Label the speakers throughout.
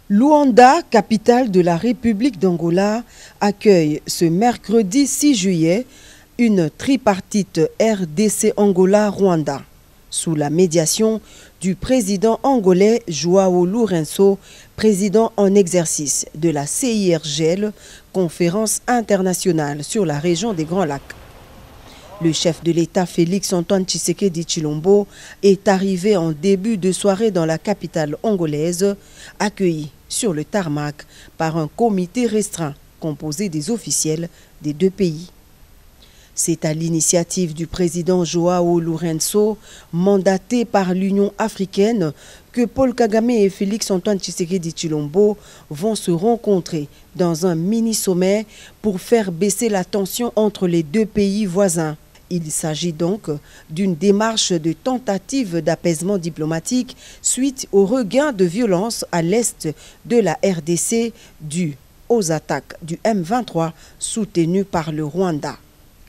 Speaker 1: Luanda, capitale de la République d'Angola, accueille ce mercredi 6 juillet une tripartite RDC-Angola-Rwanda, sous la médiation du président angolais João Lourenço, président en exercice de la CIRGL, Conférence internationale sur la région des Grands Lacs. Le chef de l'État Félix-Antoine Tshisekedi Tshilombo est arrivé en début de soirée dans la capitale angolaise, accueilli sur le tarmac par un comité restreint composé des officiels des deux pays. C'est à l'initiative du président João Lourenço, mandaté par l'Union africaine, que Paul Kagame et Félix-Antoine Tshisekedi Tshilombo vont se rencontrer dans un mini-sommet pour faire baisser la tension entre les deux pays voisins. Il s'agit donc d'une démarche de tentative d'apaisement diplomatique suite au regain de violence à l'est de la RDC dû aux attaques du M23 soutenues par le Rwanda.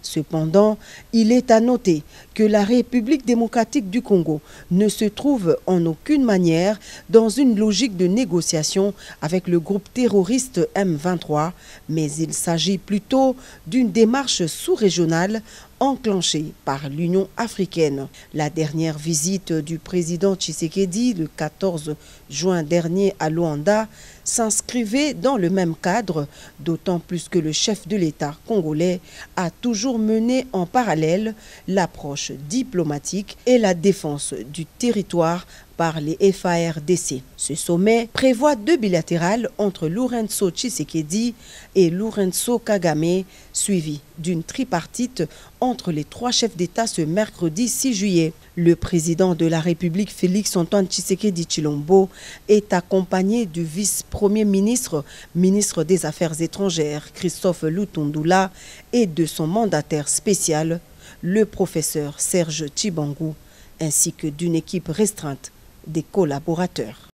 Speaker 1: Cependant, il est à noter que la République démocratique du Congo ne se trouve en aucune manière dans une logique de négociation avec le groupe terroriste M23, mais il s'agit plutôt d'une démarche sous-régionale enclenchée par l'Union africaine. La dernière visite du président Tshisekedi, le 14 juin dernier à Luanda, s'inscrivait dans le même cadre, d'autant plus que le chef de l'État congolais a toujours mené en parallèle l'approche diplomatique et la défense du territoire par les FARDC. Ce sommet prévoit deux bilatérales entre Lourenço Tshisekedi et Lourenço Kagame, suivi d'une tripartite entre les trois chefs d'État ce mercredi 6 juillet. Le président de la République Félix-Antoine Tshisekedi Tshilombo est accompagné du vice-premier ministre, ministre des Affaires étrangères, Christophe Lutundula, et de son mandataire spécial, le professeur Serge Tshibangu, ainsi que d'une équipe restreinte des collaborateurs.